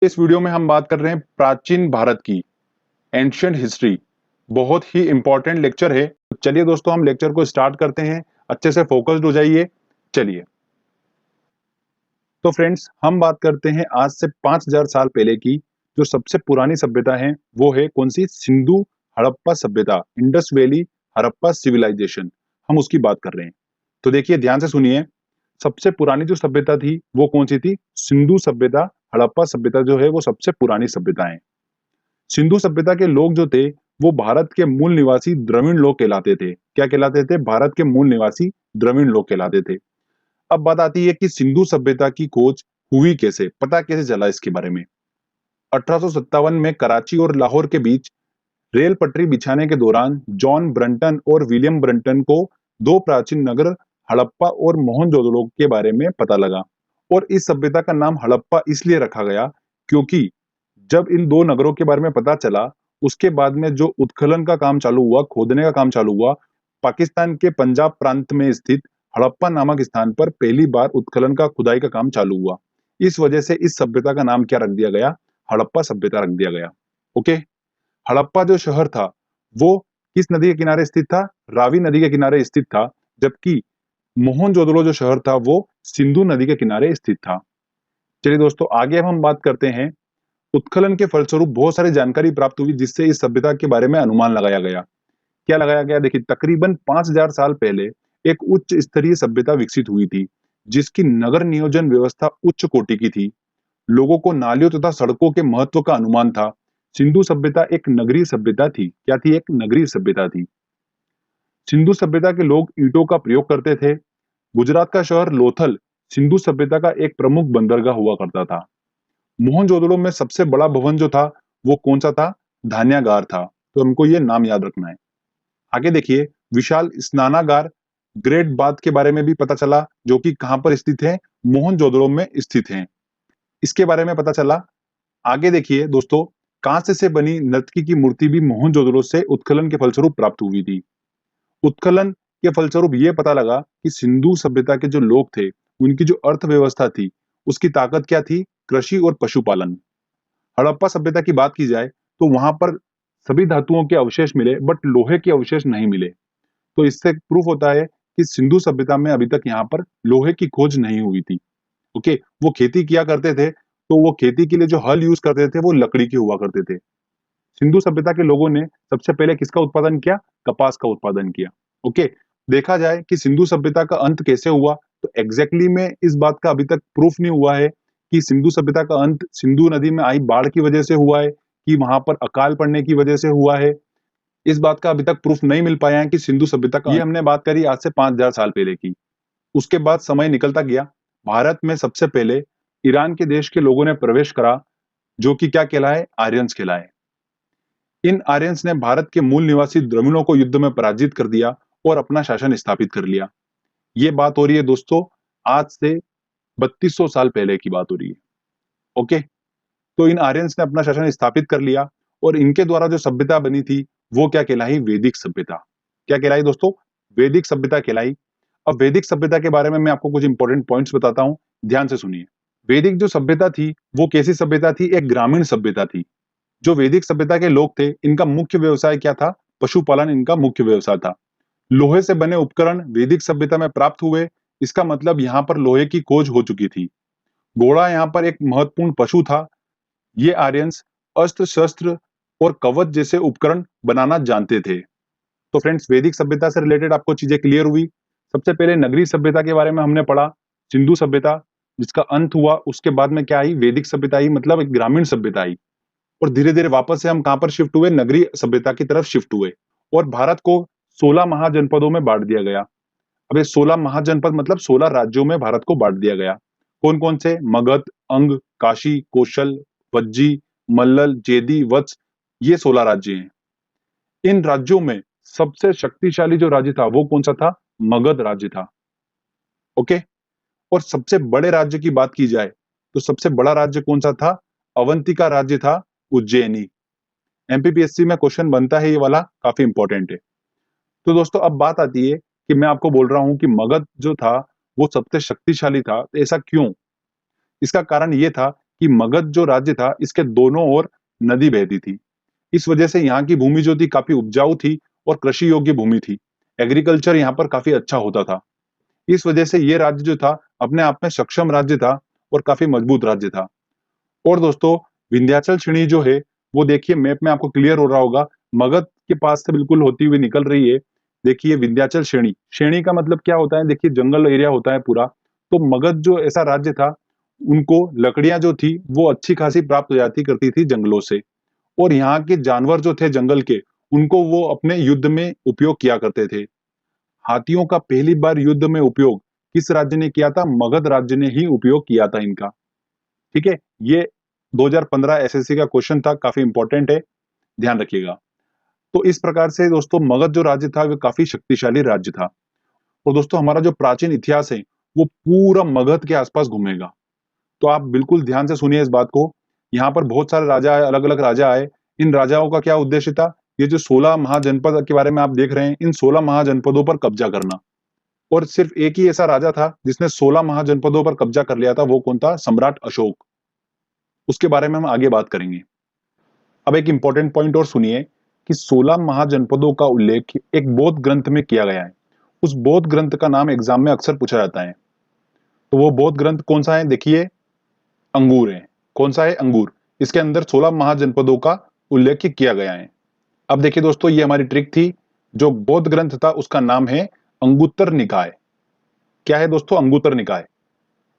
इस वीडियो में हम बात कर रहे हैं प्राचीन भारत की एंशिएंट हिस्ट्री। बहुत ही इंपॉर्टेंट लेक्चर है। तो चलिए दोस्तों, हम लेक्चर को स्टार्ट करते हैं। अच्छे से फोकस्ड हो जाइए। चलिए, तो फ्रेंड्स, हम बात करते हैं आज से 5000 साल पहले की। जो सबसे पुरानी सभ्यता है वो है कौन सी? सिंधु हड़प्पा सभ्यता, इंडस वैली हड़प्पा सिविलाइजेशन। हम उसकी बात कर रहे हैं। तो देखिए, ध्यान से सुनिए। सबसे पुरानी जो सभ्यता थी वो कौन सी थी? सिंधु सभ्यता। हड़प्पा सभ्यता जो है वो सबसे पुरानी सभ्यता है। सिंधु सभ्यता के लोग जो थे वो भारत के मूल निवासी द्रविड़ लोग कहलाते थे। क्या कहलाते थे? भारत के मूल निवासी द्रविड़ लोग कहलाते थे। अब बात आती है कि सिंधु सभ्यता की खोज हुई कैसे, पता कैसे चला इसके बारे में। 1857 में कराची और लाहौर के बीच रेल पटरी बिछाने के दौरान जॉन ब्रंटन और विलियम ब्रंटन को दो प्राचीन नगर हड़प्पा और मोहनजोदड़ो के बारे में पता लगा। और इस सभ्यता का नाम हड़प्पा इसलिए रखा गया क्योंकि जब इन दो नगरों के बारे में पता चला, उसके बाद में जो उत्खनन का काम चालू हुआ, खोदने का काम चालू हुआ, पाकिस्तान के पंजाब प्रांत में स्थित हड़प्पा नामक स्थान पर पहली बार उत्खनन का खुदाई का काम चालू हुआ। इस वजह से इस सभ्यता का नाम क्या रख दिया गया? हड़प्पा सभ्यता रख दिया गया। ओके। हड़प्पा जो शहर था वो किस नदी के किनारे स्थित था? रावी नदी के किनारे स्थित था। जबकि मोहनजोदड़ो जो शहर था वो सिंधु नदी के किनारे स्थित था। चलिए दोस्तों, आगे अब हम बात करते हैं। उत्खनन के फलस्वरूप बहुत सारी जानकारी प्राप्त हुई जिससे इस सभ्यता के बारे में अनुमान लगाया गया। क्या लगाया गया? देखिए, तकरीबन 5000 साल पहले एक उच्च स्तरीय सभ्यता विकसित हुई थी जिसकी नगर नियोजन व्यवस्था उच्च कोटि की थी। लोगों को नालियों तथा सड़कों के महत्व का अनुमान था। सिंधु सभ्यता एक नगरीय सभ्यता थी। क्या थी? एक नगरीय सभ्यता थी। सिंधु सभ्यता के लोग ईंटों का प्रयोग करते थे। गुजरात का शहर लोथल सिंधु सभ्यता का एक प्रमुख बंदरगाह हुआ करता था। मोहनजोदड़ो में सबसे बड़ा भवन जो था वो कौन सा था? धान्यागार था। तो हमको ये नाम याद रखना है। आगे देखिए, विशाल स्नानागार ग्रेट बाथ के बारे में भी पता चला, जो कि कहां पर स्थित है? मोहनजोदड़ो में स्थित है। इसके बारे में पता चला। आगे देखिए दोस्तों, कांस्य से बनी नर्तकी की मूर्ति भी मोहनजोदड़ो से उत्खनन के फलस्वरूप प्राप्त हुई थी। उत्खनन के फलस्वरूप ये पता लगा कि सिंधु सभ्यता के जो लोग थे उनकी जो अर्थव्यवस्था थी उसकी ताकत क्या थी? कृषि और पशुपालन। हड़प्पा सभ्यता की बात की जाए तो वहां पर सभी धातुओं के अवशेष मिले बट लोहे के अवशेष नहीं मिले। तो इससे प्रूफ होता है कि सिंधु सभ्यता में अभी तक यहाँ पर लोहे की खोज नहीं हुई थी। ओके। वो खेती किया करते थे तो वो खेती के लिए जो हल यूज करते थे वो लकड़ी के हुआ करते थे। सिंधु सभ्यता के लोगों ने सबसे पहले किसका उत्पादन किया? कपास का उत्पादन किया। ओके। देखा जाए कि सिंधु सभ्यता का अंत कैसे हुआ, तो एग्जैक्टली में इस बात का अभी तक प्रूफ नहीं हुआ है कि सिंधु सभ्यता का अंत सिंधु नदी में आई बाढ़ की वजह से हुआ है कि वहां पर अकाल पड़ने की वजह से हुआ है। इस बात का अभी तक प्रूफ नहीं मिल पाया है कि सिंधु सभ्यता का, ये हमने बात करी आज से 5000 साल पहले की। उसके बाद समय निकलता गया। भारत में सबसे पहले ईरान के देश के लोगों ने प्रवेश करा, जो कि क्या कहलाए? आर्यंस कहलाए। इन आर्यंस ने भारत के मूल निवासी द्रविड़ों को युद्ध में पराजित कर दिया और अपना शासन स्थापित कर लिया। ये बात हो रही है दोस्तों आज से 3200 साल पहले की बात हो रही है। ओके। तो इन आर्यंस ने अपना शासन स्थापित कर लिया और इनके द्वारा जो सभ्यता बनी थी वो क्या कहलाई? वैदिक सभ्यता। क्या कहलाई दोस्तों? वैदिक सभ्यता कहलाई। अब वैदिक सभ्यता के बारे में मैं आपको कुछ इंपॉर्टेंट पॉइंट्स बताता हूं, ध्यान से सुनिए। वैदिक जो सभ्यता थी वो कैसी सभ्यता थी? एक ग्रामीण सभ्यता थी। जो वैदिक सभ्यता के लोग थे इनका मुख्य व्यवसाय क्या था? पशुपालन इनका मुख्य व्यवसाय था। लोहे से बने उपकरण वैदिक सभ्यता में प्राप्त हुए। इसका मतलब यहाँ पर लोहे की खोज हो चुकी थी। घोड़ा यहाँ पर एक महत्वपूर्ण पशु था। ये आर्यंस अस्त्र शस्त्र और कवच जैसे उपकरण बनाना जानते थे। तो फ्रेंड्स, वैदिक सभ्यता से रिलेटेड आपको चीजें क्लियर हुई। सबसे पहले नगरीय सभ्यता के बारे में हमने पढ़ा, सिंधु सभ्यता जिसका अंत हुआ। उसके बाद में क्या आई? वैदिक सभ्यता आई, मतलब एक ग्रामीण सभ्यता आई। और धीरे धीरे वापस से हम कहां पर शिफ्ट हुए? नगरीय सभ्यता की तरफ शिफ्ट हुए। और भारत को 16 महाजनपदों में बांट दिया गया। अब ये 16 महाजनपद मतलब 16 राज्यों में भारत को बांट दिया गया। कौन कौन से? मगध, अंग, काशी, कौशल, वज्जी, मल्लल, जेदी, वत्स, ये 16 राज्य हैं। इन राज्यों में सबसे शक्तिशाली जो राज्य था वो कौन सा था? मगध राज्य था। ओके। और सबसे बड़े राज्य की बात की जाए तो सबसे बड़ा राज्य कौन सा था? अवंतिका राज्य था, उज्जैनी। एमपीपीएससी में क्वेश्चन बनता है ये वाला, काफी इंपॉर्टेंट है। तो दोस्तों, अब बात आती है कि मैं आपको बोल रहा हूं कि मगध जो था वो सबसे शक्तिशाली था। तो ऐसा क्यों? इसका कारण ये था कि मगध जो राज्य था इसके दोनों ओर नदी बहती थी। इस वजह से यहाँ की भूमि जो थी काफी उपजाऊ थी और कृषि योग्य भूमि थी। एग्रीकल्चर यहाँ पर काफी अच्छा होता था। इस वजह से ये राज्य जो था अपने आप में सक्षम राज्य था और काफी मजबूत राज्य था। और दोस्तों, विंध्याचल श्रेणी जो है वो देखिए मैप में आपको क्लियर हो रहा होगा, मगध के पास से बिल्कुल होती हुई निकल रही है। देखिए विंध्याचल श्रेणी, श्रेणी का मतलब क्या होता है, देखिए जंगल एरिया होता है पूरा। तो मगध जो ऐसा राज्य था, उनको लकड़ियां जो थी वो अच्छी खासी प्राप्त हो जाती करती थी जंगलों से। और यहाँ के जानवर जो थे जंगल के, उनको वो अपने युद्ध में उपयोग किया करते थे। हाथियों का पहली बार युद्ध में उपयोग किस राज्य ने किया था? मगध राज्य ने ही उपयोग किया था इनका। ठीक है, ये 2015 एसएससी का क्वेश्चन था, काफी इंपॉर्टेंट है, ध्यान रखिएगा। तो इस प्रकार से दोस्तों मगध जो राज्य था वो काफी शक्तिशाली राज्य था। और दोस्तों हमारा जो प्राचीन इतिहास है वो पूरा मगध के आसपास घूमेगा। तो आप बिल्कुल ध्यान से सुनिए इस बात को। यहाँ पर बहुत सारे राजा आए, अलग अलग राजा आए। इन राजाओं का क्या उद्देश्य था? ये जो 16 महाजनपद के बारे में आप देख रहे हैं, इन 16 महाजनपदों पर कब्जा करना। और सिर्फ एक ही ऐसा राजा था जिसने 16 महाजनपदों पर कब्जा कर लिया था, वो कौन था? सम्राट अशोक। उसके बारे में हम आगे बात करेंगे। अब एक इंपॉर्टेंट पॉइंट और सुनिए कि 16 महाजनपदों का उल्लेख एक बौद्ध ग्रंथ में किया गया है। उस बौद्ध ग्रंथ का नाम एग्जाम में अक्सर पूछा जाता है। तो वो बौद्ध ग्रंथ कौन सा है? देखिए अंगूर है। कौन सा है? अंगूर। इसके अंदर 16 महाजनपदों का उल्लेख किया गया है। अब देखिए दोस्तों, ये हमारी ट्रिक थी। जो बौद्ध ग्रंथ था उसका नाम है अंगुत्तर निकाय। क्या है दोस्तों? अंगुत्तर निकाय।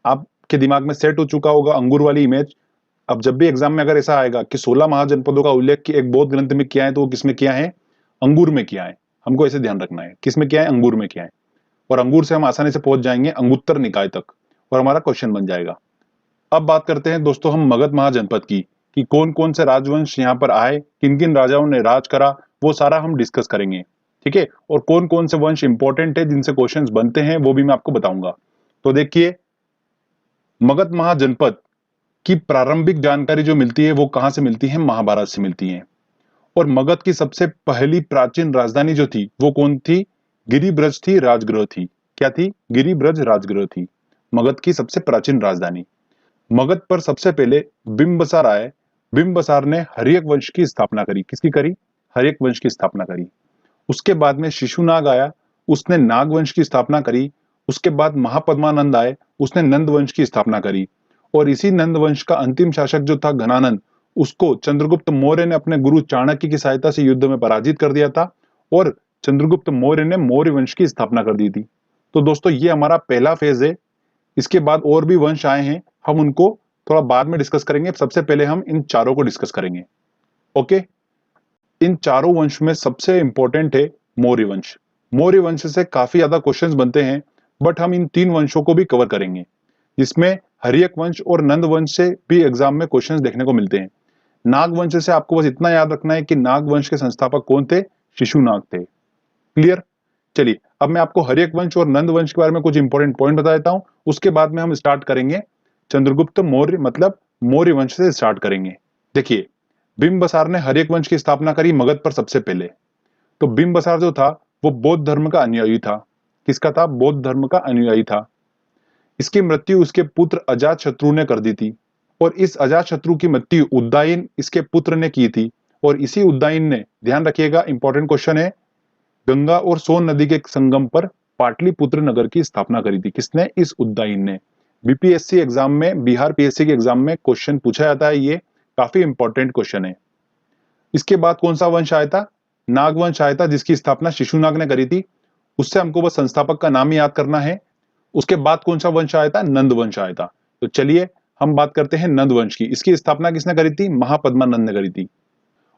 आपके दिमाग में सेट हो चुका होगा अंगूर वाली इमेज। अब जब भी एग्जाम में अगर ऐसा आएगा कि 16 महाजनपदों का उल्लेख कि एक बौद्ध ग्रंथ में किया है, तो वो किसमें किया है? अंगूर में किया है। हमको ऐसे ध्यान रखना है, किसमें किया है? अंगूर में किया है। और अंगूर से हम आसानी से पहुंच जाएंगे अंगुत्तर निकाय तक और हमारा क्वेश्चन बन जाएगा। अब बात करते हैं दोस्तों हम मगध महाजनपद की, कि कौन कौन से राजवंश यहाँ पर आए, किन किन राजाओं ने राज करा, वो सारा हम डिस्कस करेंगे। ठीक है, और कौन कौन से वंश इंपॉर्टेंट है जिनसे क्वेश्चंस बनते हैं वो भी मैं आपको बताऊंगा। तो देखिए, मगध महाजनपद की प्रारंभिक जानकारी जो मिलती है वो कहां से मिलती है? महाभारत से मिलती है। और मगध की सबसे पहली प्राचीन राजधानी जो थी वो कौन थी? गिरिब्रज थी, राजगृह थी। क्या थी? गिरिब्रज राजगृह थी मगध की सबसे प्राचीन राजधानी। मगध पर सबसे पहले बिंबसार आए। बिंबसार ने हर्यक वंश की स्थापना करी। किसकी करी? हर्यक वंश की स्थापना करी। उसके बाद में शिशुनाग आया, उसने नाग वंश की स्थापना करी। उसके बाद महापद्मानंद आए, उसने नंद वंश की स्थापना करी। और इसी नंद वंश का अंतिम शासक जो था घनानंद, उसको चंद्रगुप्त मौर्य ने अपने गुरु चाणक्य की सहायता से युद्ध में पराजित कर दिया था और चंद्रगुप्त मौर्य ने मौर्य वंश की स्थापना कर दी थी। तो दोस्तों ये हमारा पहला फेज है। इसके बाद और भी वंश आए हैं, हम उनको थोड़ा बाद में डिस्कस करेंगे। सबसे पहले हम इन चारों को डिस्कस करेंगे। ओके, इन चारों वंश में सबसे इंपॉर्टेंट है मौर्य वंश। मौर्य वंश से काफी ज्यादा क्वेश्चंस बनते हैं, बट हम इन तीन वंशों को भी कवर करेंगे, जिसमें हर्यक वंश और नंद वंश से भी एग्जाम में क्वेश्चंस देखने को मिलते हैं। नाग वंश से आपको बस इतना याद रखना है कि नाग वंश के संस्थापक कौन थे? शिशुनाग थे। क्लियर? चलिए, अब मैं आपको हर्यक वंश और नंद वंश के बारे में कुछ इंपॉर्टेंट पॉइंट बता देता हूं। उसके बाद में हम स्टार्ट करेंगे चंद्रगुप्त मौर्य, मतलब मौर्य वंश से स्टार्ट करेंगे। देखिए, बिंबसार ने हर्यक वंश की स्थापना करी मगध पर सबसे पहले। तो बिंबसार जो था वो बौद्ध धर्म का अनुयायी था। किसका था? बौद्ध धर्म का अनुयायी था। इसकी मृत्यु उसके पुत्र अजात शत्रु ने कर दी थी। और इस अजात शत्रु की मृत्यु उद्दायन इसके पुत्र ने की थी। और इसी उद्दायन ने, ध्यान रखिएगा इंपॉर्टेंट क्वेश्चन है, गंगा और सोन नदी के संगम पर पाटलिपुत्र नगर की स्थापना करी थी। किसने? इस उद्दायन ने। बीपीएससी एग्जाम में, बिहार पीएससी के एग्जाम में क्वेश्चन पूछा जाता है, ये काफी इंपॉर्टेंट क्वेश्चन है। इसके बाद कौन सा वंश आया था? नागवंश आया था, जिसकी स्थापना शिशुनाग ने करी थी। उससे हमको बस संस्थापक का नाम ही याद करना है। उसके बाद कौन सा वंश आया था? नंद वंश आया था। तो चलिए हम बात करते हैं नंद वंश की। इसकी स्थापना किसने करी थी? महापद्मानंद ने करी थी।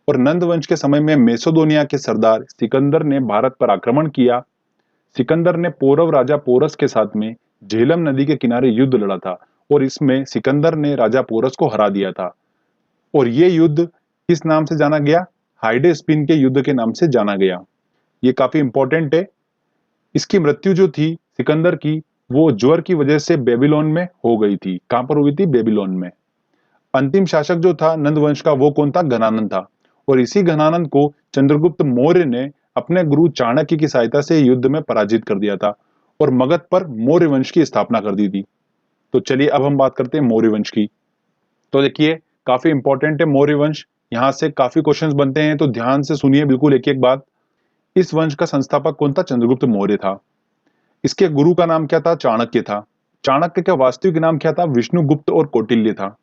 और नंद वंश के समय में मेसोदोनिया के सरदार सिकंदर ने भारत पर आक्रमण किया। सिकंदर ने पौरव राजा पोरस के साथ में झेलम नदी के किनारे युद्ध लड़ा था और इसमें सिकंदर ने राजा पोरस को हरा दिया था। और ये युद्ध किस नाम से जाना गया? हाइडे स्पिन के युद्ध के नाम से जाना गया। ये काफी इंपॉर्टेंट है। इसकी मृत्यु जो थी सिकंदर की, वो ज्वर की वजह से बेबीलोन में हो गई थी। कहां पर हुई थी? बेबीलोन में। अंतिम शासक जो था नंद वंश का, वो कौन था? घनानंद था। और इसी घनानंद को चंद्रगुप्त मौर्य ने अपने गुरु चाणक्य की सहायता से युद्ध में पराजित कर दिया था और मगध पर मौर्य वंश की स्थापना कर दी थी। तो चलिए अब हम बात करते हैं मौर्य वंश की। तो देखिए काफी इंपॉर्टेंट है मौर्य वंश, यहाँ से काफी क्वेश्चंस बनते हैं, तो ध्यान से सुनिए बिल्कुल एक एक बात। इस वंश का संस्थापक कौन था? चंद्रगुप्त मौर्य था। इसके गुरु का नाम क्या था? चाणक्य था। चाणक्य का वास्तविक नाम क्या था? विष्णुगुप्त और कौटिल्य था।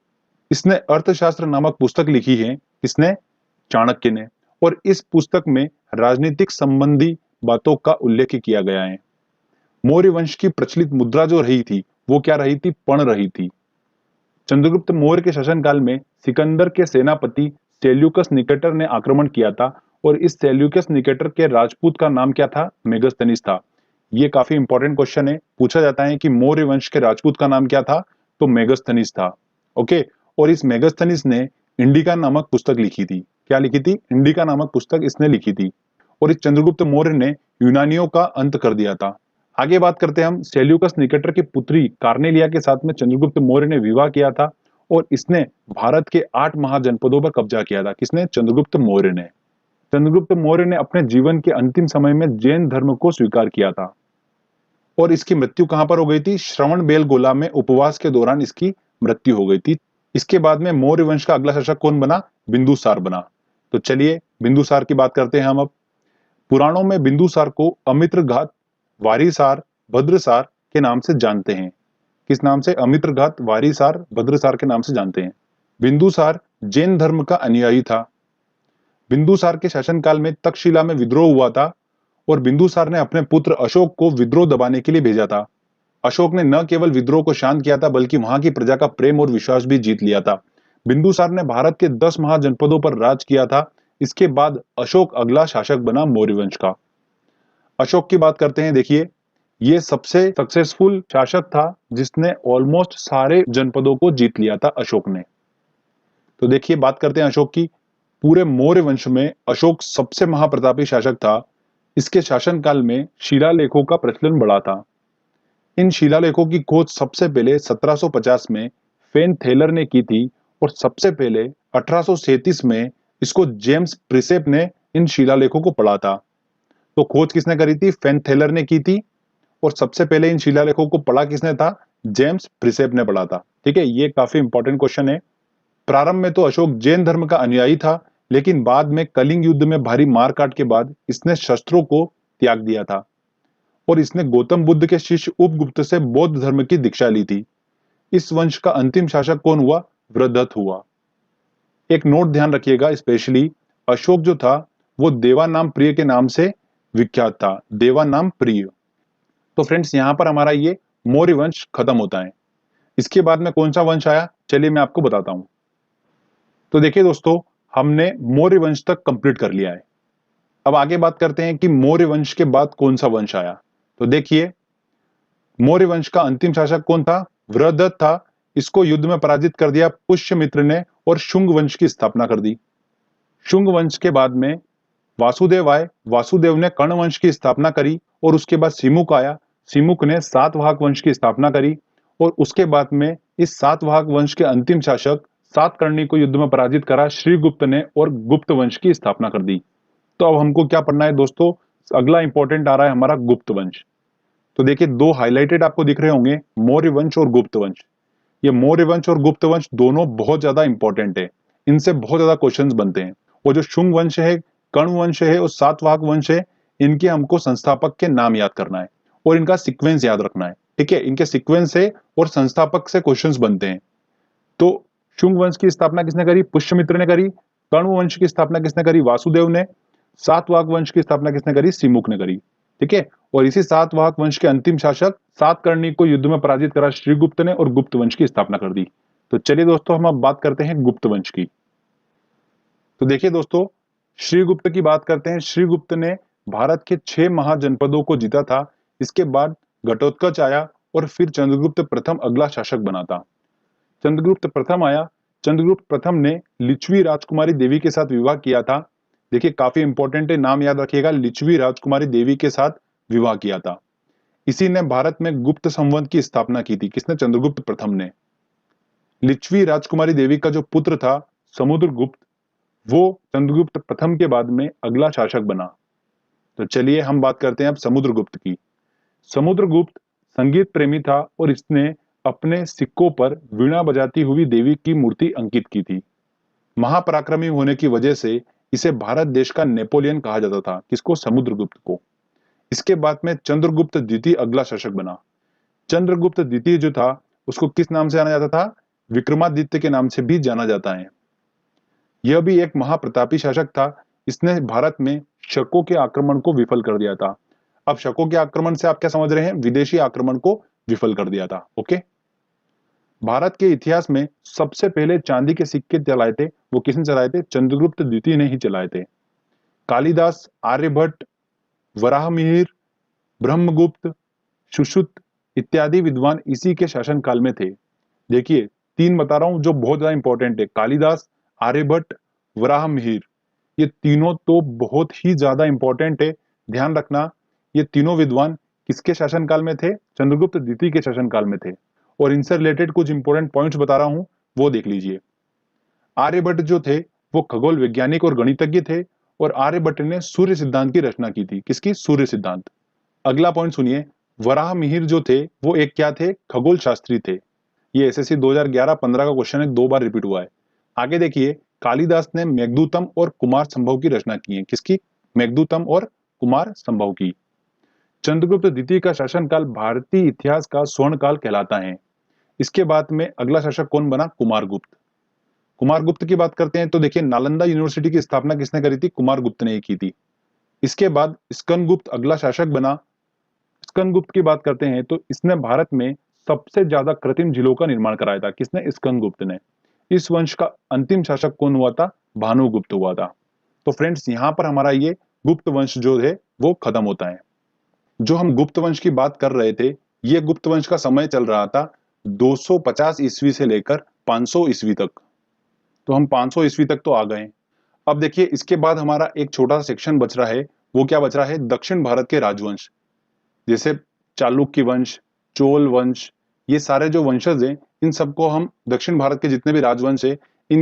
इसने अर्थशास्त्र नामक पुस्तक लिखी है। किसने? चाणक्य ने। और इस पुस्तक में राजनीतिक संबंधी बातों का उल्लेख किया गया है। मौर्य वंश की प्रचलित मुद्रा जो रही थी वो क्या रही थी? पण रही थी। चंद्रगुप्त मौर्य के शासनकाल में सिकंदर के सेनापति सेल्यूकस निकेटर ने आक्रमण किया था और इस सेल्यूकस निकेटर के राजपूत का नाम क्या था? मेगस्थनीस था। ये काफी इंपॉर्टेंट क्वेश्चन है, पूछा जाता है कि मौर्य वंश के राजपूत का नाम क्या था? तो मेगस्थनीस था। ओके, और इस मेगस्थनीस ने इंडिका नामक पुस्तक लिखी थी। क्या लिखी थी? इंडिका नामक पुस्तक इसने लिखी थी। और इस चंद्रगुप्त मौर्य ने यूनानियों का अंत कर दिया था। आगे बात करते हैं हम, सेल्यूकस निकेटर की पुत्री कार्नेलिया के साथ में चंद्रगुप्त मौर्य ने विवाह किया था और इसने भारत के 8 महाजनपदों पर कब्जा किया था। किसने? चंद्रगुप्त मौर्य ने। चंद्रगुप्त मौर्य ने अपने जीवन के अंतिम समय में जैन धर्म को स्वीकार किया था और इसकी मृत्यु कहां पर हो गई थी? श्रवणबेलगोला में उपवास के दौरान इसकी मृत्यु हो गई थी। इसके बाद में मौर्य वंश का अगला शासक कौन बना? बिंदुसार बना। तो चलिए बिंदुसार की बात करते हैं हम अब। पुराणों में बिंदुसार को अमित्रघात, वारिसार, भद्रसार के नाम से जानते हैं। किस नाम से? अमित्रघात, वारिसार, भद्रसार के नाम से जानते हैं। बिंदुसार जैन धर्म का अनुयायी था। बिंदुसार के शासनकाल में तक्षशिला में विद्रोह हुआ था और बिंदुसार ने अपने पुत्र अशोक को विद्रोह दबाने के लिए भेजा था। अशोक ने न केवल विद्रोह को शांत किया था बल्कि वहां की प्रजा का प्रेम और विश्वास भी जीत लिया था। बिंदुसार ने भारत के 10 महाजनपदों पर राज किया था। इसके बाद अशोक अगला शासक बना मौर्य वंश का। अशोक की बात करते हैं। देखिए ये सबसे सक्सेसफुल शासक था जिसने ऑलमोस्ट सारे जनपदों को जीत लिया था अशोक ने। तो देखिए बात करते हैं अशोक की। पूरे मौर्य वंश में अशोक सबसे महाप्रतापी शासक था। इसके शासनकाल में शिलालेखों का प्रचलन बढ़ा था। इन शिलालेखों की खोज सबसे पहले 1750 में फेन थेलर ने की थी और सबसे पहले 1837 में इसको जेम्स प्रिसेप ने इन शिलालेखों को पढ़ा था। तो खोज किसने करी थी? फेन थेलर ने की थी और सबसे पहले इन शिलालेखों को पढ़ा किसने था? जेम्स प्रिसेप ने पढ़ा था। ठीक है, ये काफी इंपॉर्टेंट क्वेश्चन है। प्रारंभ में तो अशोक जैन धर्म का अनुयायी था, लेकिन बाद में कलिंग युद्ध में भारी मारकाट के बाद इसने शस्त्रों को त्याग दिया था और इसने गौतम बुद्ध के शिष्य उपगुप्त से बौद्ध धर्म की दीक्षा ली थी। इस वंश का अंतिम शासक कौन हुआ? वृद्धत हुआ। एक नोट ध्यान रखिएगा, स्पेशली अशोक जो था वो देवानाम प्रिय के नाम से विख्यात था। देवानाम प्रिय। तो फ्रेंड्स यहां पर हमारा ये मौर्य वंश खत्म होता है। इसके बाद में कौन सा वंश आया? चलिए मैं आपको बताता हूं। तो देखिए दोस्तों, हमने मौर्य वंश तक कंप्लीट कर लिया है। अब आगे बात करते हैं कि मौर्य वंश के बाद कौन सा वंश आया। तो देखिए मौर्य वंश का अंतिम शासक कौन था? वृद्धत था। इसको युद्ध में पराजित कर दिया पुष्यमित्र ने और शुंग वंश की स्थापना कर दी। शुंग वंश के बाद में वासुदेव आए। वासुदेव ने कर्ण वंश की स्थापना करी और उसके बाद सिमुक आया। सिमुक ने सातवाहक वंश की स्थापना करी और उसके बाद में इस सातवाहक वंश के अंतिम शासक सातकर्णी को युद्ध में पराजित करा श्रीगुप्त ने और गुप्त वंश की स्थापना कर दी। तो अब हमको क्या पढ़ना है दोस्तों? अगला इंपॉर्टेंट आ रहा है हमारा गुप्त वंश। तो देखिए दो हाईलाइटेड आपको दिख रहे होंगे, मौर्य वंश और गुप्त वंश। ये मौर्य वंश और गुप्त वंश दोनों बहुत ज्यादा इंपॉर्टेंट है, इनसे बहुत ज्यादा क्वेश्चंस बनते हैं। और जो शुंग वंश है, कर्ण वंश है और सातवाहक वंश है, इनके हमको संस्थापक के नाम याद करना है और इनका सीक्वेंस याद रखना है। ठीक है, इनके सीक्वेंस से और संस्थापक से क्वेश्चंस बनते हैं। तो शुंग वंश की स्थापना किसने करी? पुष्यमित्र ने करी। कर्ण वंश की स्थापना किसने करी? वासुदेव ने। सातवाहक वंश की स्थापना किसने करी? सिमुक ने करी। ठीक है, और इसी सातवाहक वंश के अंतिम शासक सातकर्णी को युद्ध में पराजित करा श्रीगुप्त ने और गुप्त वंश की स्थापना कर दी। तो चलिए दोस्तों हम अब बात करते हैं गुप्त वंश की। तो देखिए दोस्तों, श्रीगुप्त की बात करते हैं। श्रीगुप्त ने भारत के 6 महाजनपदों को जीता था। इसके बाद घटोत्कच आया और फिर चंद्रगुप्त प्रथम अगला शासक बना था। चंद्रगुप्त प्रथम आया। चंद्रगुप्त प्रथम ने लिच्छवी राजकुमारी देवी के साथ विवाह किया था। देखिए काफी इंपॉर्टेंट है, नाम याद रखिएगा, लिच्छवी राजकुमारी देवी के साथ विवाह किया था। इसी ने भारत में गुप्त संवत की स्थापना की थी। किसने? चंद्रगुप्त प्रथम ने। लिच्छवी राजकुमारी देवी का जो पुत्र था समुद्रगुप्त, वो चंद्रगुप्त प्रथम के बाद में अगला शासक बना। तो चलिए हम बात करते हैं अब समुद्रगुप्त की। समुद्रगुप्त संगीत प्रेमी था और इसने अपने सिक्कों पर वीणा बजाती हुई देवी की मूर्ति अंकित की थी। महापराक्रमी होने की वजह से इसे भारत देश का नेपोलियन कहा जाता था। किसको? समुद्रगुप्त को। इसके बाद में चंद्रगुप्त द्वितीय अगला शासक बना। चंद्रगुप्त द्वितीय जो था उसको किस नाम से जाना जाता था? विक्रमादित्य के नाम से भी जाना जाता है। यह भी एक महाप्रतापी शासक था। इसने भारत में शकों के आक्रमण को विफल कर दिया था। अब शकों के आक्रमण से आप क्या समझ रहे हैं? विदेशी आक्रमण को विफल कर दिया था। ओके। भारत के इतिहास में सबसे पहले चांदी के सिक्के चलाए थे, वो किसने चलाए थे? चंद्रगुप्त द्वितीय ने ही चलाए थे। कालिदास, आर्यभट्ट, वराहमिहिर, ब्रह्मगुप्त, सुश्रुत इत्यादि विद्वान इसी के शासनकाल में थे। देखिए, तीन बता रहा हूं जो बहुत ज्यादा इंपॉर्टेंट है। कालिदास, आर्यभट्ट, वराहमिहिर, ये तीनों तो बहुत ही ज्यादा इंपॉर्टेंट है। ध्यान रखना, ये तीनों विद्वान किसके शासनकाल में थे? चंद्रगुप्त द्वितीय के शासनकाल में थे। और इनसे रिलेटेड कुछ इंपॉर्टेंट पॉइंट्स बता रहा हूं, वो देख लीजिए। आर्यभट्ट जो थे वो खगोल वैज्ञानिक और गणितज्ञ थे, और आर्यभट्ट ने सूर्य सिद्धांत की रचना की थी। किसकी? सूर्य सिद्धांत। अगला पॉइंट सुनिए, वराहमिहिर जो थे वो एक क्या थे? खगोल शास्त्री थे। ये एसएससी 2011-15 का क्वेश्चन है, 2 बार रिपीट हुआ है। आगे देखिए, कालिदास ने मेघदूतम और कुमार संभव की रचना की है। किसकी? मेघदूतम और कुमार संभव की। चंद्रगुप्त द्वितीय का शासनकाल भारतीय इतिहास का स्वर्ण काल कहलाता है। इसके बाद में अगला शासक कौन बना? कुमारगुप्त। कुमारगुप्त की बात करते हैं तो देखिए, नालंदा यूनिवर्सिटी की स्थापना किसने करी थी? कुमारगुप्त ने ही की थी। इसके बाद स्कंदगुप्त अगला शासक बना। स्कंदगुप्त की बात करते हैं तो इसने भारत में सबसे ज्यादा कृत्रिम झीलों का निर्माण कराया था। किसने? स्कंदगुप्त ने। इस वंश का अंतिम शासक कौन हुआ था? भानुगुप्त हुआ था। तो फ्रेंड्स, यहां पर हमारा ये गुप्त वंश जो है वो खत्म होता है। जो हम गुप्त वंश की बात कर रहे थे, ये गुप्त वंश का समय चल रहा था 250 ईस्वी से लेकर 500 ईस्वी तक। तो हम 500 ईस्वी तक तो आ गए। अब देखिए, इसके बाद हमारा एक छोटा सा सेक्शन बच रहा है। वो क्या बच रहा है? दक्षिण भारत के राजवंश, जैसे चालुक्य वंश, चोल वंश, ये सारे जो वंशज हैं, इन सबको हम दक्षिण भारत के जितने भी राजवंश है इन।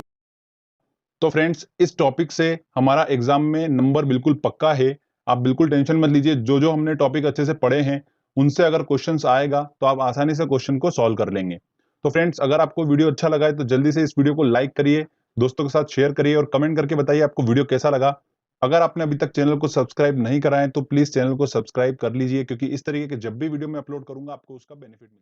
तो फ्रेंड्स, इस टॉपिक से हमारा एग्जाम में नंबर बिल्कुल पक्का है। आप बिल्कुल टेंशन मत लीजिए। जो जो हमने टॉपिक अच्छे से पढ़े हैं उनसे अगर क्वेश्चंस आएगा तो आप आसानी से क्वेश्चन को सॉल्व कर लेंगे। तो फ्रेंड्स, अगर आपको वीडियो अच्छा लगा है तो जल्दी से इस वीडियो को लाइक करिए, दोस्तों के साथ शेयर करिए और कमेंट करके बताइए आपको वीडियो कैसा लगा। अगर आपने अभी तक चैनल को सब्सक्राइब नहीं करा है तो प्लीज चैनल को सब्सक्राइब कर लीजिए, क्योंकि इस तरीके के जब भी वीडियो मैं अपलोड करूंगा आपको उसका बेनिफिट मिलेगा।